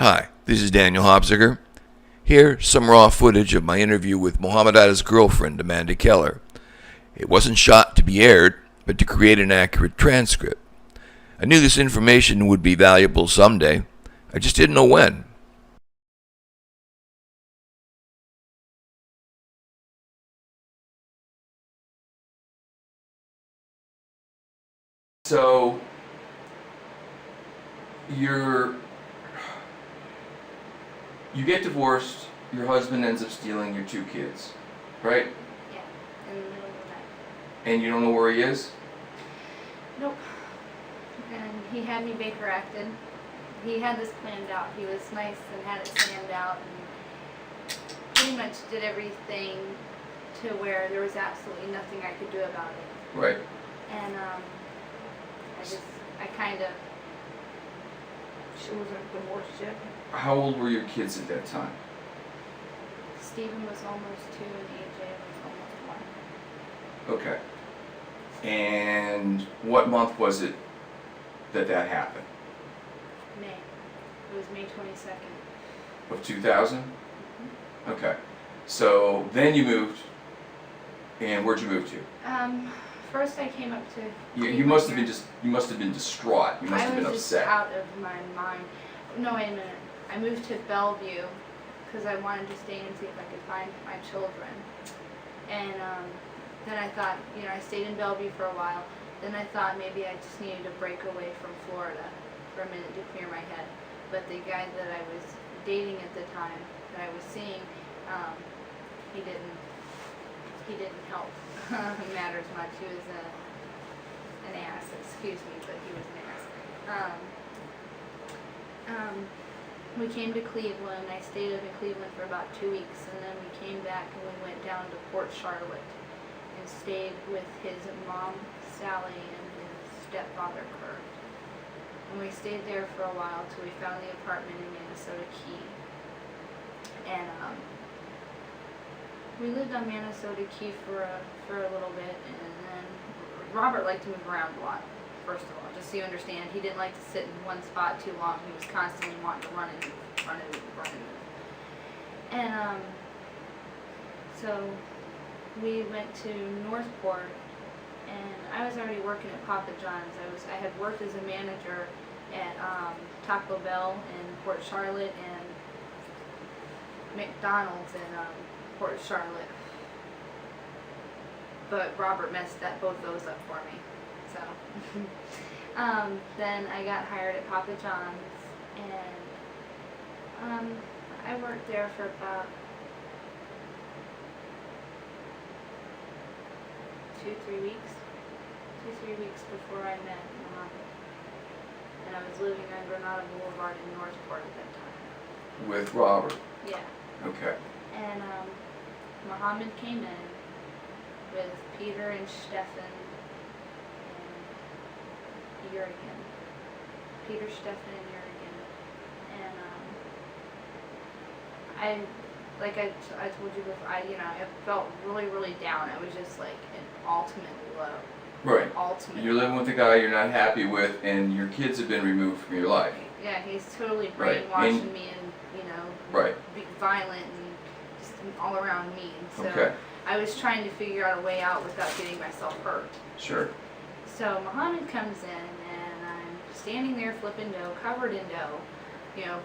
Hi, this is Daniel Hopsicker. Here, some raw footage of my interview with Mohammad Atta's girlfriend, Amanda Keller. It wasn't shot to be aired, but to create an accurate transcript. I knew this information would be valuable someday. I just didn't know when. So, you get divorced, your husband ends up stealing your 2 kids, right? Yeah, in the middle of the night. And you don't know where he is? Nope. And he had me Baker acted. He had this planned out. He was nice and had it planned out and pretty much did everything to where there was absolutely nothing I could do about it. Right. And I kind of... She wasn't divorced yet. How old were your kids at that time? Stephen was almost 2 and AJ was almost 1. Okay. And what month was it that happened? May. It was May 22nd. Of 2000? Mm-hmm. Okay. So then you moved, and where'd you move to? First I came up to... You must have been distraught. You must have been I was upset. just out of my mind. No, wait a minute. I moved to Bellevue because I wanted to stay and see if I could find my children. And then I thought, I stayed in Bellevue for a while. Then I thought maybe I just needed to break away from Florida for a minute to clear my head. But the guy that I was dating at the time, that I was seeing, he didn't help matters much. He was an ass, excuse me, but he was an ass. We came to Cleveland. I stayed up in Cleveland for about 2 weeks, and then we came back and we went down to Port Charlotte and stayed with his mom, Sally, and his stepfather, Kurt. And we stayed there for a while till we found the apartment in Minnesota Key. And we lived on Minnesota Key for a little bit, and then Robert liked to move around a lot. First of all, just so you understand, he didn't like to sit in one spot too long. He was constantly wanting to run and move. And so we went to Northport, and I was already working at Papa John's. I had worked as a manager at Taco Bell in Port Charlotte and McDonald's in Port Charlotte. But Robert messed both those up for me. So then I got hired at Papa John's, and I worked there for about 2-3 weeks before I met Mohamed. And I was living on Granada Boulevard in Northport at that time. With Robert? Yeah. Okay. And Mohamed came in with Peter and Stefan and Jurgen. Peter, Stefan, and Jurgen. And I told you before, I felt really, really down. I was just like in ultimate low. Right. Ultimate. You're living with a guy you're not happy with, and your kids have been removed from your life. Yeah, he's totally Right. brainwashing me and Right. being violent and just all around mean. So Okay. I was trying to figure out a way out without getting myself hurt. Sure. So Mohamed comes in, and I'm standing there flipping dough, covered in dough,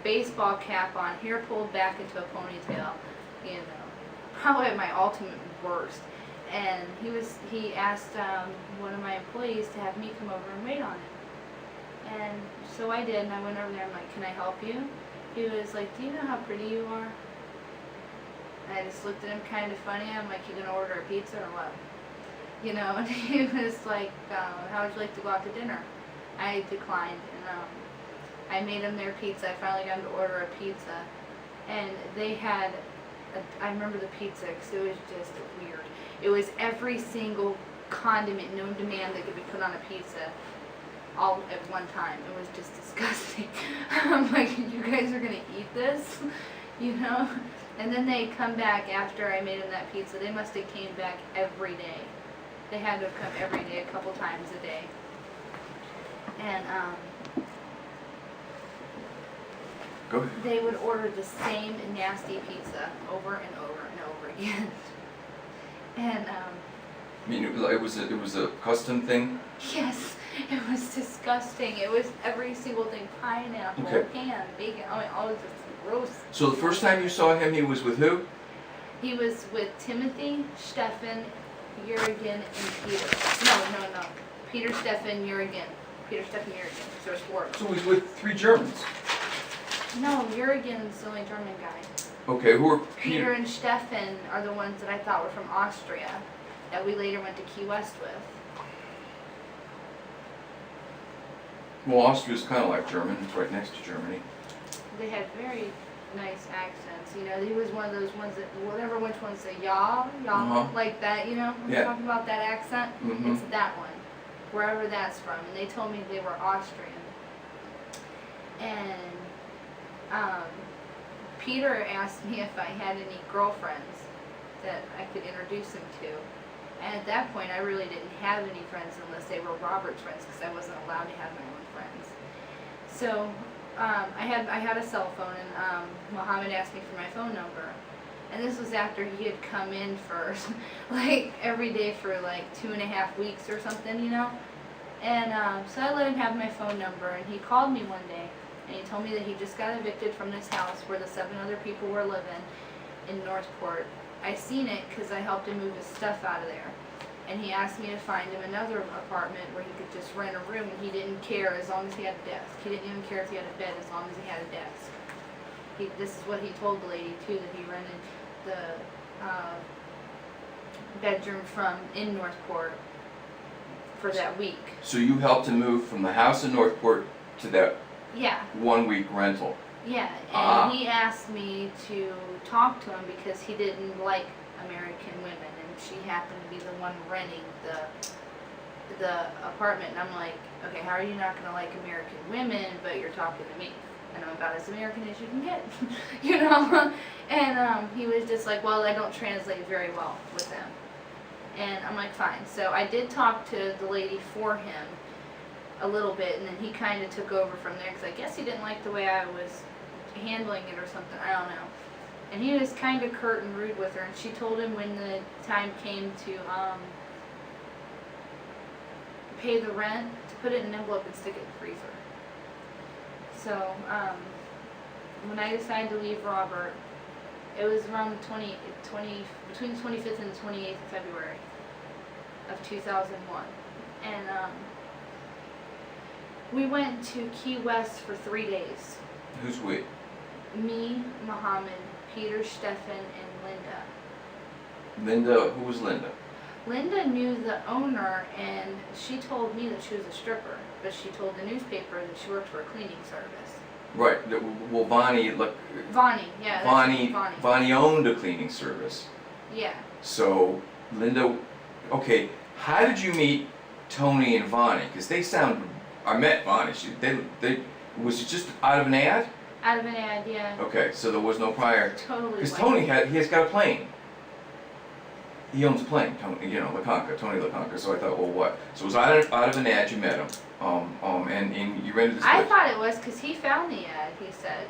baseball cap on, hair pulled back into a ponytail, probably at my ultimate worst. And he asked one of my employees to have me come over and wait on him. And so I did, and I went over there, I'm like, "Can I help you?" He was like, "Do you know how pretty you are?" And I just looked at him kind of funny. I'm like, "You gonna order a pizza or what?" And he was like, "How would you like to go out to dinner?" I declined, and I made them their pizza. I finally got them to order a pizza, and they had, I remember the pizza because it was just weird. It was every single condiment known to man that could be put on a pizza, all at one time. It was just disgusting. I'm like, "You guys are gonna eat this?" And then they come back after I made them that pizza. They must have came back every day. They had to have come every day, a couple times a day. And Go ahead. they would order the same nasty pizza over and over and over again. And I mean, it was a custom thing. yes, it was disgusting. It was every single thing: pineapple, Okay. ham, bacon. I mean, all of this gross. So the first time you saw him, he was with who? He was with Timothy, Stefan, Jurgen, and Peter. No. Peter, Stefan, Jurgen. Peter, Stefan, Jurgen. So there's 4 of them. So he's with 3 Germans. No, Jurgen's the only German guy. Okay, who are Peter and Stefan are the ones that I thought were from Austria, that we later went to Key West with. Well, Austria's kind of like German. It's right next to Germany. They had very nice accents. You know, he was one of those ones that, whatever which one say, y'all, like that, you know? When Yeah. you're talking about that accent, Mhm. it's that one, wherever that's from. And they told me they were Austrian. And Peter asked me if I had any girlfriends that I could introduce him to. And at that point, I really didn't have any friends unless they were Robert's friends, because I wasn't allowed to have my own friends. So I had a cell phone, and Mohamed asked me for my phone number. And this was after he had come in for like every day for like 2.5 weeks or something, you know. And so I let him have my phone number, and he called me one day, and he told me that he just got evicted from this house where the 7 other people were living in Northport. I seen it because I helped him move his stuff out of there. And he asked me to find him another apartment where he could just rent a room, and he didn't care as long as he had a desk. He didn't even care if he had a bed as long as he had a desk. This is what he told the lady too, that he rented the bedroom from in Northport for that week. So you helped him move from the house in Northport to that Yeah. 1-week rental. Yeah, and Ah. he asked me to talk to him because he didn't like American women, and she happened to be the one renting the apartment. And I'm like, okay, how are you not going to like American women, but you're talking to me? And I'm about as American as you can get, you know? And he was just like, well, I don't translate very well with them. And I'm like, fine. So I did talk to the lady for him a little bit, and then he kind of took over from there, because I guess he didn't like the way I was handling it or something, I don't know. And he was kind of curt and rude with her, and she told him when the time came to pay the rent, to put it in an envelope and stick it in the freezer. So when I decided to leave Robert, it was around between the 25th and the 28th of February of 2001. And we went to Key West for 3 days. Who's we? Me, Mohammed, Peter, Stefan, and Linda. Linda. Who was Linda? Linda knew the owner, and she told me that she was a stripper, but she told the newspaper that she worked for a cleaning service. Right. Well, Bonnie. Vonnie, yeah. That's Vonnie. Bonnie owned a cleaning service. Yeah. So Linda. Okay. How did you meet Tony and Bonnie? Because they sound. I met Bonnie. They was it just out of an ad? Out of an ad, yeah. Okay, so there was no prior. Totally. Because white. Tony has got a plane. He owns a plane, Tony, Tony LeConca. So I thought, well, what? So it was out of an ad. You met him, and you rented this I place. thought it was because he found the ad, he said,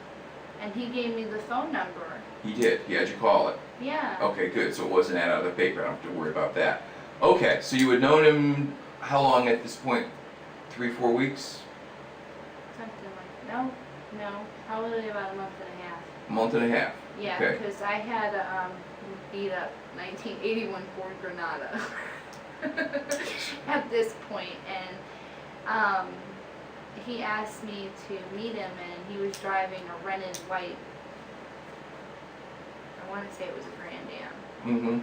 and he gave me the phone number. He did. He had you call it. Yeah. Okay, good. So it was an ad out of the paper. I don't have to worry about that. Okay, so you had known him how long at this point? 3-4 weeks? Something like no, probably about a month and a half. A month and a half. Yeah, Okay. because I had beat up 1981 Ford Granada at this point, and he asked me to meet him, and he was driving a rented white, I want to say it was a Grand Am, Mm-hmm.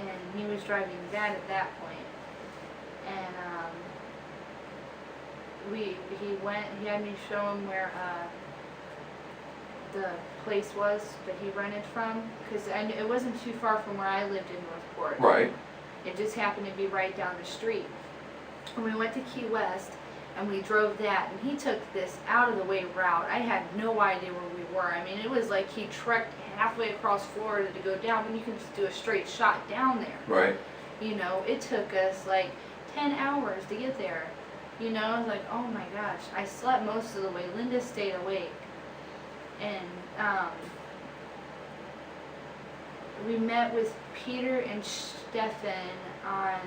and he was driving that at that point, and he had me show him where the place was that he rented from, because it wasn't too far from where I lived in Northport. Right. It just happened to be right down the street. And we went to Key West, and we drove that, and he took this out of the way route. I had no idea where we were. I mean, it was like he trekked halfway across Florida to go down, but you can just do a straight shot down there. Right. You know, it took us like 10 hours to get there. You know, I was like, oh my gosh. I slept most of the way. Linda stayed awake. And we met with Peter and Stefan on,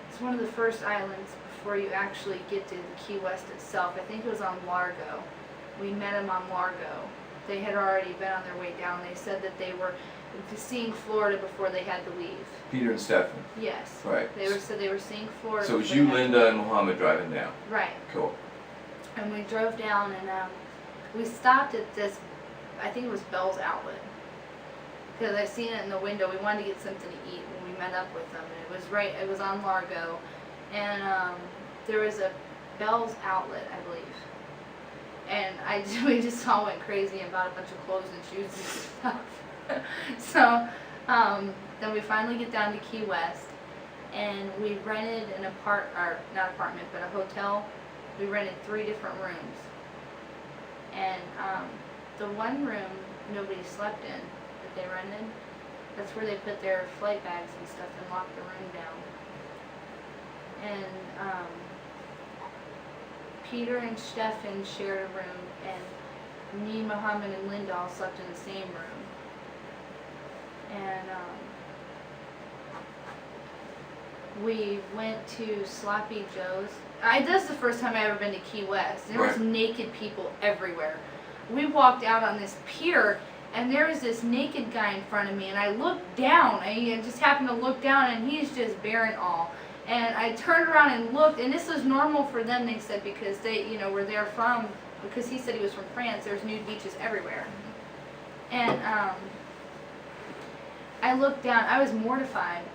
it's one of the first islands before you actually get to the Key West itself. I think it was on Largo. We met them on Largo. They had already been on their way down. They said that they were seeing Florida before they had to leave. Peter and Stefan. Yes. Right. Said they were seeing Florida. So it was before you, they had to Linda, and Mohammed driving down. Right. Cool. And we drove down and we stopped at this, I think it was Bell's Outlet. Because I seen it in the window. We wanted to get something to eat when we met up with them. And it was on Largo. And there was a Bell's Outlet, I believe. And we just all went crazy and bought a bunch of clothes and shoes and stuff. So then we finally get down to Key West. And we rented not apartment, but a hotel. We rented 3 different rooms. And the one room nobody slept in that they rented, that's where they put their flight bags and stuff and locked the room down. And Peter and Stefan shared a room, and me, Mohammed, and Linda all slept in the same room. And we went to Sloppy Joe's. This is the first time I've ever been to Key West. There was naked people everywhere. We walked out on this pier, and there was this naked guy in front of me, and I looked down. I just happened to look down, and he's just bare and all. And I turned around and looked, and this was normal for them, they said, because they, where they're from, because he said he was from France, there's nude beaches everywhere. And I looked down, I was mortified.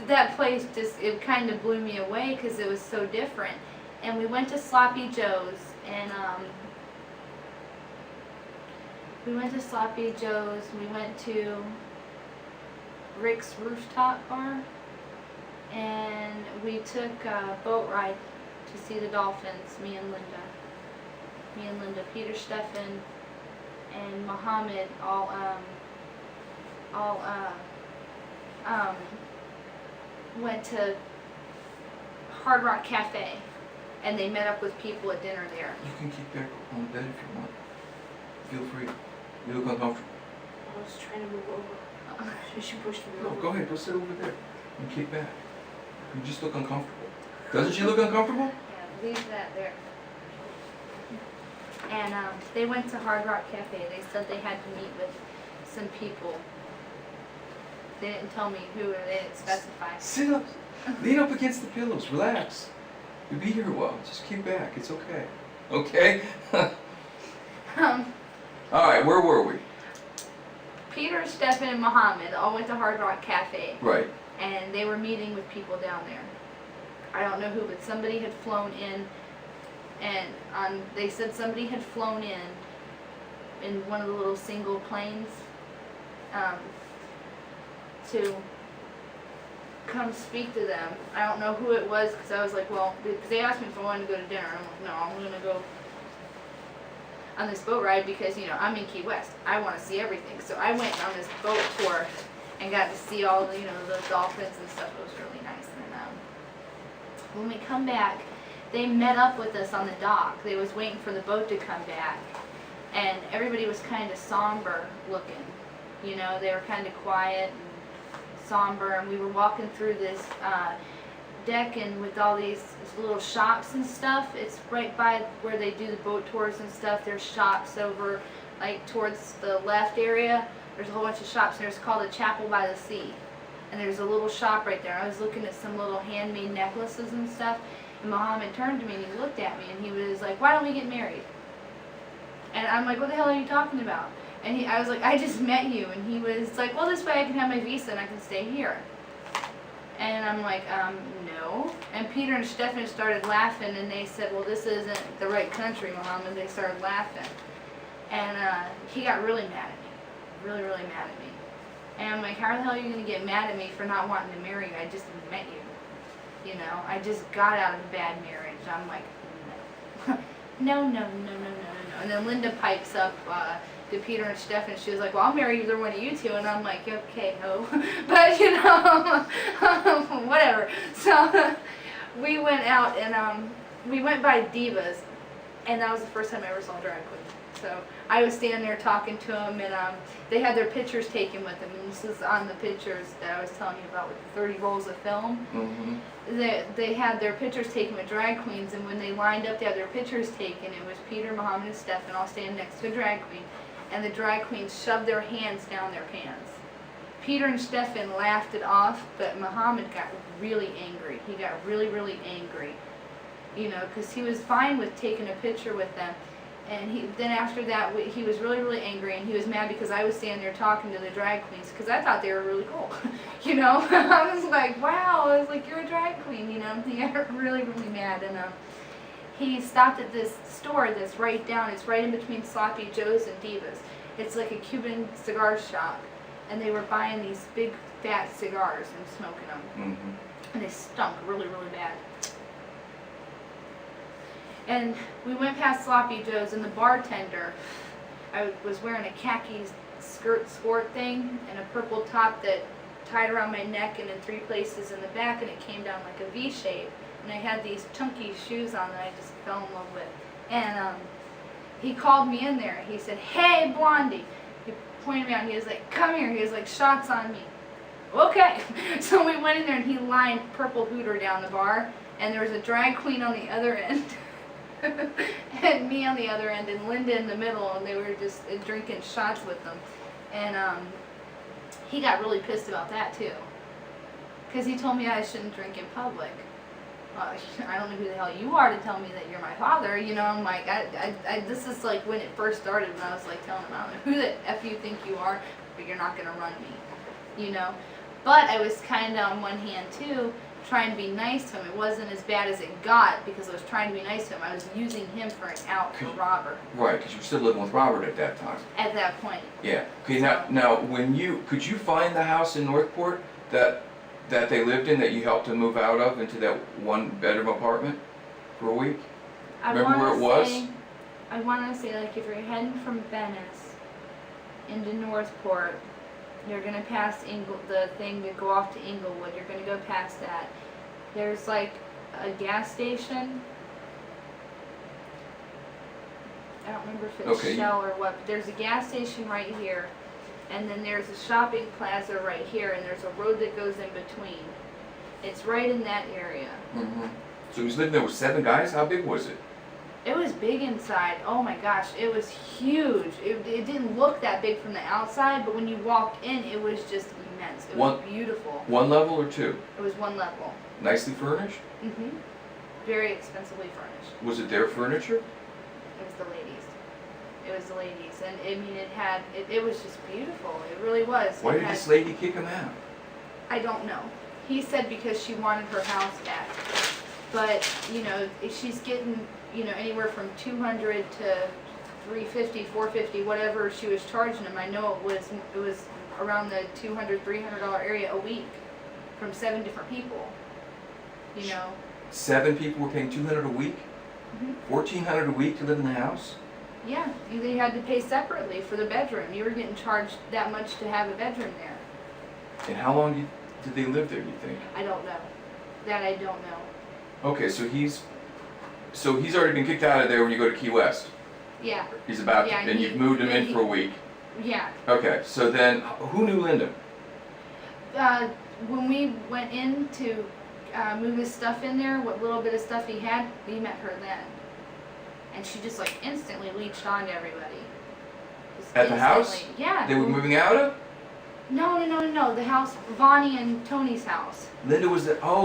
That place it kind of blew me away because it was so different. And we went to Sloppy Joe's, and we went to Rick's Rooftop Bar, and we took a boat ride to see the dolphins, me and Linda, Peter, Stefan, and Mohammed all went to Hard Rock Cafe, and they met up with people at dinner there. You can keep back on the bed if you want. Feel free. You look uncomfortable. I was trying to move over. She pushed me No, over. go ahead. Go sit over there and kick back. You just look uncomfortable. Doesn't she look uncomfortable? Yeah, leave that there. And they went to Hard Rock Cafe. They said they had to meet with some people. They didn't tell me who, or they didn't specify. Sit up. Lean up against the pillows. Relax. You'll be here a while. Just kick back. It's okay. Okay? All right, where were we? Peter, Stefan, and Mohammed all went to Hard Rock Cafe. Right. And they were meeting with people down there. I don't know who, but somebody had flown in, and they said somebody had flown in one of the little single planes to come speak to them. I don't know who it was, because I was like, well, because they asked me if I wanted to go to dinner. I'm like, no, I'm going to go on this boat ride because, I'm in Key West. I want to see everything. So I went on this boat tour and got to see all the, the dolphins and stuff. It was really nice. And when we come back, they met up with us on the dock. They was waiting for the boat to come back. And everybody was kind of somber looking. They were kind of quiet and somber. And we were walking through this deck and with all these little shops and stuff. It's right by where they do the boat tours and stuff. There's shops over like towards the left area. There's a whole bunch of shops there. It's called a Chapel by the Sea. And there's a little shop right there. I was looking at some little handmade necklaces and stuff. And Mohammed turned to me and he looked at me and he was like, why don't we get married? And I'm like, what the hell are you talking about? And I was like, I just met you. And he was like, well, this way I can have my visa and I can stay here. And I'm like, no. And Peter and Stefan started laughing and they said, well, this isn't the right country, Mohammed. They started laughing. And he got really mad at me. Really, really mad at me. And I'm like, how the hell are you going to get mad at me for not wanting to marry you? I just met you. I just got out of a bad marriage. I'm like, no. No. And then Linda pipes up, to Peter and Steph, and she was like, well, I'll marry either one of you two. And I'm like, okay, no. But, you know, whatever. So we went out and we went by Divas, and that was the first time I ever saw a drag queen. So I was standing there talking to them, and they had their pictures taken with them. And this is on the pictures that I was telling you about with the 30 rolls of film. Mm-hmm. They had their pictures taken with drag queens, and when they lined up to have their pictures taken, it was Peter, Mohamed, and Steph, all standing next to a drag queen. And the drag queens shoved their hands down their pants. Peter and Stefan laughed it off, but Mohamed got really angry. He got really, really angry, you know, because he was fine with taking a picture with them. And then after that, he was really, really angry, and he was mad because I was standing there talking to the drag queens, because I thought they were really cool, you know. I was like, wow, I was like, you're a drag queen, you know. He got really, really mad, and he stopped at this store that's right down. It's right in between Sloppy Joe's and Divas. It's like a Cuban cigar shop, and they were buying these big, fat cigars and smoking them, Mm-hmm. and they stunk really, really bad. And we went past Sloppy Joe's, and the bartender, I was wearing a khaki skirt thing and a purple top that tied around my neck and in 3 places in the back, and it came down like a V shape. And I had these chunky shoes on that I just fell in love with. And he called me in there. He said, hey, Blondie. He pointed me out, and he was like, come here. He was like, shots on me. Okay. So we went in there, and he lined Purple Hooter down the bar, and there was a drag queen on the other end. And me on the other end, and Linda in the middle, and they were just drinking shots with them. And he got really pissed about that too, because he told me I shouldn't drink in public. I don't know who the hell you are to tell me that you're my father, you know. I'm like, this is like when it first started, when I was like telling him, I don't know who the F you think you are, but you're not going to run me, you know. But I was kind of, on one hand too, trying to be nice to him. It wasn't as bad as it got, because I was trying to be nice to him. I was using him for an out for Robert. Right, because you were still living with Robert at that time. At that point. Yeah. Okay. So, Now, could you find the house in Northport that they lived in, that you helped to move out of into that 1-bedroom apartment for a week? Remember where it was? I want to say, like, if you're heading from Venice into Northport, you're going to pass the thing to go off to Inglewood. You're going to go past that. There's like a gas station. I don't remember if it's Shell or what, but there's a gas station right here. And then there's a shopping plaza right here, and there's a road that goes in between. It's right in that area. Mm-hmm. So he was living there with 7 guys? How big was it? It was big inside. Oh my gosh, it was huge. It didn't look that big from the outside, but when you walked in, it was just immense. It was beautiful. 1 level or 2? It was 1 level. Nicely furnished? Mm-hmm. Very expensively furnished. Was it their furniture? It was the ladies. It was the ladies. And I mean, it was just beautiful. It really was. Why did this lady kick him out? I don't know. He said because she wanted her house back. But, you know, if she's getting, you know, anywhere from $200 to $350, $450, whatever she was charging him. I know it was around the $200, $300 area a week from 7 different people. You know. 7 people were paying $200 a week? Mm-hmm. $1,400 a week to live in the house? Yeah, they had to pay separately for the bedroom. You were getting charged that much to have a bedroom there. And how long did they live there, do you think? I don't know. That I don't know. Okay, so he's already been kicked out of there when you go to Key West. Yeah. He's about to, and you've moved him in for a week. Yeah. Okay, so then who knew Linda? When we went in to move his stuff in there, what little bit of stuff he had, we met her then. And she just like instantly leached on to everybody. At the house? Yeah. They were moving out of? No. The house, Vonnie and Tony's house. Linda was there. Oh.